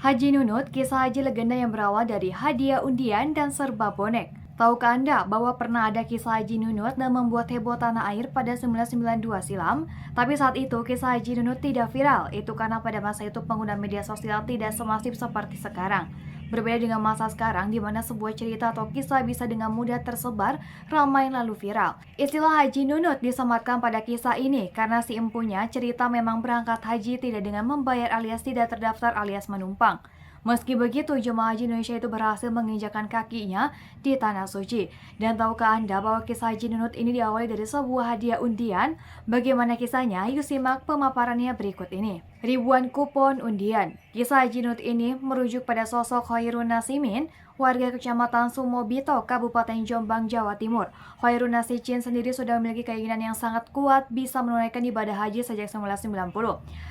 Haji Nunut, kisah haji legenda yang berawal dari hadiah undian dan serba bonek. Tahukah Anda bahwa pernah ada kisah Haji Nunut dan membuat heboh tanah air pada 1992 silam? Tapi saat itu kisah Haji Nunut tidak viral, itu karena pada masa itu pengguna media sosial tidak semasif seperti sekarang. Berbeda dengan masa sekarang di mana sebuah cerita atau kisah bisa dengan mudah tersebar, ramai lalu viral. Istilah Haji Nunut disematkan pada kisah ini karena si empunya cerita memang berangkat haji tidak dengan membayar alias tidak terdaftar alias menumpang. Meski begitu, jemaah haji Indonesia itu berhasil menginjakan kakinya di Tanah Suci. Dan tahukah Anda bahwa kisah Haji Nunut ini diawali dari sebuah hadiah undian? Bagaimana kisahnya? Yuk simak pemaparannya berikut ini. Ribuan kupon undian. Kisah Haji Nunut ini merujuk pada sosok Khairun Nasimin, warga Kecamatan Sumobito, Kabupaten Jombang, Jawa Timur. Khairun Nasimin sendiri sudah memiliki keinginan yang sangat kuat bisa menunaikan ibadah haji sejak 1990.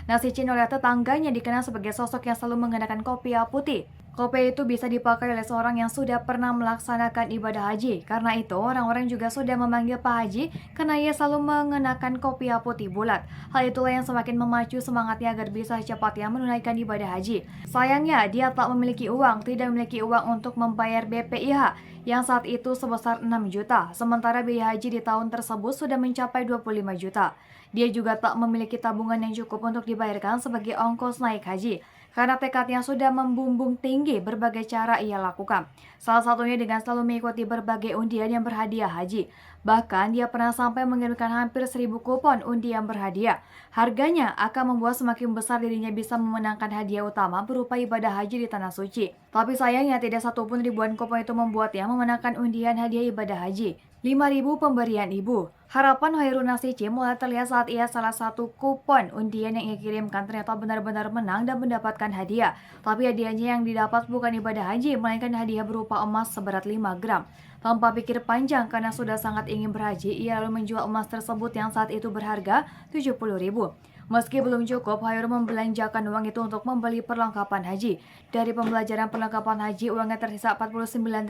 Nasimin oleh tetangganya dikenal sebagai sosok yang selalu mengenakan kopiah putih. Kopiah itu bisa dipakai oleh seorang yang sudah pernah melaksanakan ibadah haji. Karena itu, orang-orang juga sudah memanggil Pak Haji karena ia selalu mengenakan kopiah putih bulat. Hal itulah yang semakin memacu semangatnya agar bisa secepatnya menunaikan ibadah haji. Sayangnya, dia tak memiliki uang, tidak memiliki uang untuk membayar BPIH yang saat itu sebesar 6 juta. Sementara biaya haji di tahun tersebut sudah mencapai 25 juta. Dia juga tak memiliki tabungan yang cukup untuk dibayarkan sebagai ongkos naik haji. Karena tekadnya sudah membumbung tinggi, berbagai cara ia lakukan. Salah satunya dengan selalu mengikuti berbagai undian yang berhadiah haji. Bahkan dia pernah sampai mengirimkan hampir 1.000 kupon undian berhadiah. Harganya akan membuat semakin besar dirinya bisa memenangkan hadiah utama berupa ibadah haji di Tanah Suci. Tapi sayangnya tidak satupun ribuan kupon itu membuatnya memenangkan undian hadiah ibadah haji. 5.000 pemberian ibu. Harapan Khairun Nasimin mulai terlihat saat ia salah satu kupon undian yang ia kirimkan ternyata benar-benar menang dan mendapatkan hadiah. Tapi hadiahnya yang didapat bukan ibadah haji, melainkan hadiah berupa emas seberat 5 gram. Tanpa pikir panjang karena sudah sangat ingin berhaji, ia lalu menjual emas tersebut yang saat itu berharga 70.000. Meski belum cukup, Khairun membelanjakan uang itu untuk membeli perlengkapan haji. Dari pembelajaran perlengkapan haji, uangnya tersisa 49.000.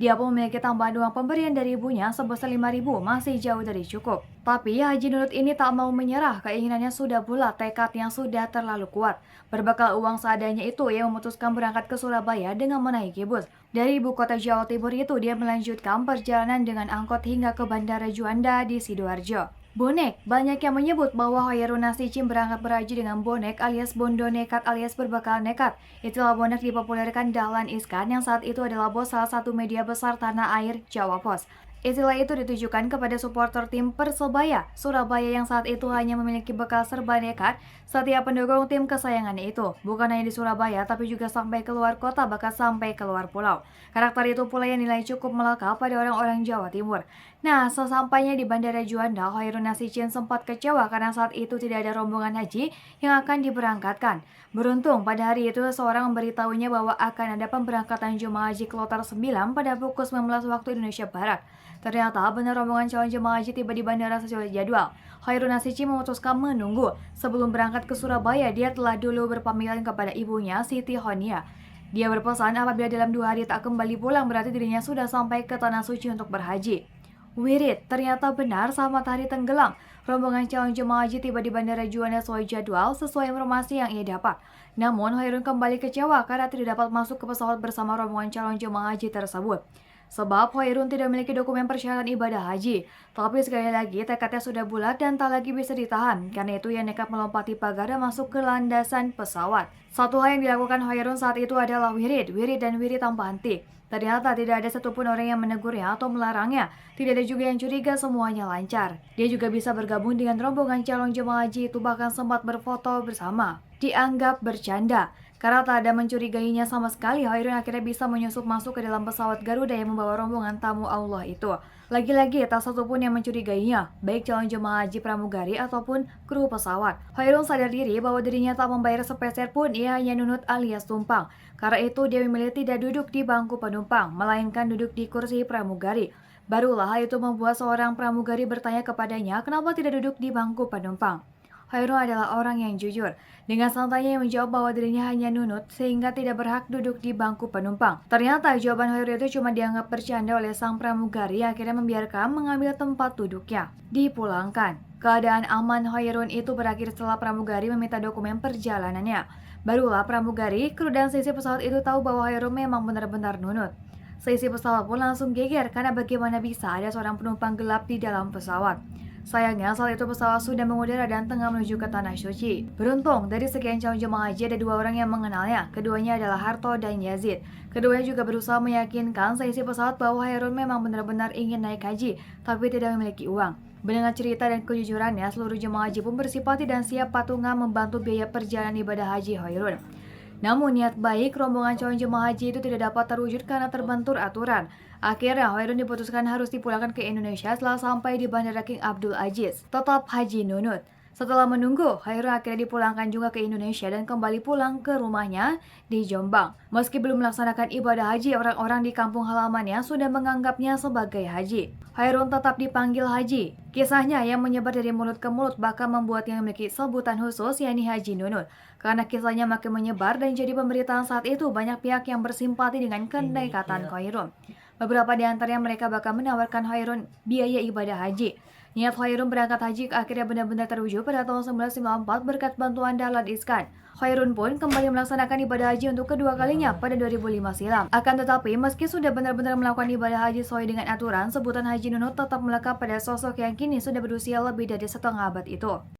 Dia pun memiliki tambahan uang pemberian dari ibunya sebesar 5.000, masih jauh dari cukup. Tapi Haji Nunut ini tak mau menyerah, keinginannya sudah bulat, tekadnya sudah terlalu kuat. Berbekal uang seadanya itu, ia memutuskan berangkat ke Surabaya dengan menaiki bus. Dari ibu kota Jawa Timur itu, dia melanjutkan perjalanan dengan angkot hingga ke Bandara Juanda di Sidoarjo. Bonek, banyak yang menyebut bahwa Khairun Nasimin berangkat berhaji dengan bonek alias bondo nekat alias berbekal nekat. Itulah bonek dipopulerkan Dahlan Iskan yang saat itu adalah bos salah satu media besar tanah air, Jawa Pos. Istilah itu ditujukan kepada supporter tim Persebaya Surabaya yang saat itu hanya memiliki bekal serba nekat. Setiap pendukung tim kesayangannya itu bukan hanya di Surabaya tapi juga sampai keluar kota bahkan sampai keluar pulau. Karakter itu pula yang nilai cukup melekat pada orang-orang Jawa Timur. Nah, sesampainya di Bandara Juanda, Khairun Nasimin sempat kecewa karena saat itu tidak ada rombongan haji yang akan diberangkatkan. Beruntung pada hari itu seorang memberitahunya bahwa akan ada pemberangkatan jemaah haji Kloter 9 pada pukul 19 waktu Indonesia Barat. Ternyata benar rombongan calon jemaah haji tiba di bandara sesuai jadwal. Khairun Nasimin memutuskan menunggu. Sebelum berangkat ke Surabaya, dia telah dulu berpamitan kepada ibunya, Siti Honia. Dia berpesan apabila dalam 2 hari tak kembali pulang berarti dirinya sudah sampai ke Tanah Suci untuk berhaji. Wirid, ternyata benar saat matahari tenggelam. Rombongan calon jemaah haji tiba di Bandara Juanda sesuai jadwal, sesuai informasi yang ia dapat. Namun, Khairun kembali kecewa karena tidak dapat masuk ke pesawat bersama rombongan calon jemaah haji tersebut. Sebab Khairun tidak memiliki dokumen persyaratan ibadah haji. Tapi sekali lagi tekadnya sudah bulat dan tak lagi bisa ditahan. Karena itu ia nekat melompati pagar dan masuk ke landasan pesawat. Satu hal yang dilakukan Khairun saat itu adalah wirid dan wirid tanpa henti. Ternyata tidak ada satupun orang yang menegurnya atau melarangnya. Tidak ada juga yang curiga, semuanya lancar. Dia juga bisa bergabung dengan rombongan calon jemaah haji itu bahkan sempat berfoto bersama. Dianggap bercanda. Karena tak ada mencurigainya sama sekali, Khairun akhirnya bisa menyusup masuk ke dalam pesawat Garuda yang membawa rombongan tamu Allah itu. Lagi-lagi tak satupun yang mencurigainya, baik calon jemaah haji pramugari ataupun kru pesawat. Khairun sadar diri bahwa dirinya tak membayar sepeser pun, ia hanya nunut alias tumpang. Karena itu dia memilih tidak duduk di bangku penumpang, melainkan duduk di kursi pramugari. Barulah hal itu membuat seorang pramugari bertanya kepadanya kenapa tidak duduk di bangku penumpang. Khairun adalah orang yang jujur. Dengan santainya ia menjawab bahwa dirinya hanya nunut sehingga tidak berhak duduk di bangku penumpang. Ternyata jawaban Khairun itu cuma dianggap bercanda oleh sang pramugari yang akhirnya membiarkan mengambil tempat duduknya. Dipulangkan. Keadaan aman Khairun itu berakhir setelah pramugari meminta dokumen perjalanannya. Barulah pramugari, kru dan seisi pesawat itu tahu bahwa Hoirul memang benar-benar nunut. Seisi pesawat pun langsung geger karena bagaimana bisa ada seorang penumpang gelap di dalam pesawat. Sayangnya saat itu pesawat sudah mengudara dan tengah menuju ke Tanah Suci. Beruntung, dari sekian calon jemaah haji ada dua orang yang mengenalnya. Keduanya adalah Harto dan Yazid. Keduanya juga berusaha meyakinkan seisi pesawat bahwa Hairun memang benar-benar ingin naik haji, tapi tidak memiliki uang. Mendengar cerita dan kejujurannya, seluruh jemaah haji pun bersipati dan siap patungan membantu biaya perjalanan ibadah haji Hairun. Namun niat baik rombongan calon jemaah haji itu tidak dapat terwujud karena terbentur aturan. Akhirnya Hoirun diputuskan harus dipulangkan ke Indonesia setelah sampai di Bandara King Abdul Aziz. Tetap haji nunut. Setelah menunggu, Hoirun akhirnya dipulangkan juga ke Indonesia dan kembali pulang ke rumahnya di Jombang. Meski belum melaksanakan ibadah haji, orang-orang di kampung halamannya sudah menganggapnya sebagai haji. Hoirun tetap dipanggil haji. Kisahnya yang menyebar dari mulut ke mulut bahkan membuatnya memiliki sebutan khusus, yakni Haji Nunut. Karena kisahnya makin menyebar dan jadi pemberitaan saat itu, banyak pihak yang bersimpati dengan kenekatan Hoirun. Beberapa di antaranya mereka bahkan menawarkan Hoirun biaya ibadah haji. Niat Hoirun berangkat haji akhirnya benar-benar terwujud pada tahun 1994 berkat bantuan Dahlan Iskan. Hoirun pun kembali melaksanakan ibadah haji untuk kedua kalinya pada 2005 silam. Akan tetapi, meski sudah benar-benar melakukan ibadah haji sesuai dengan aturan, sebutan Haji Nunut tetap melekat pada sosok yang kini sudah berusia lebih dari setengah abad itu.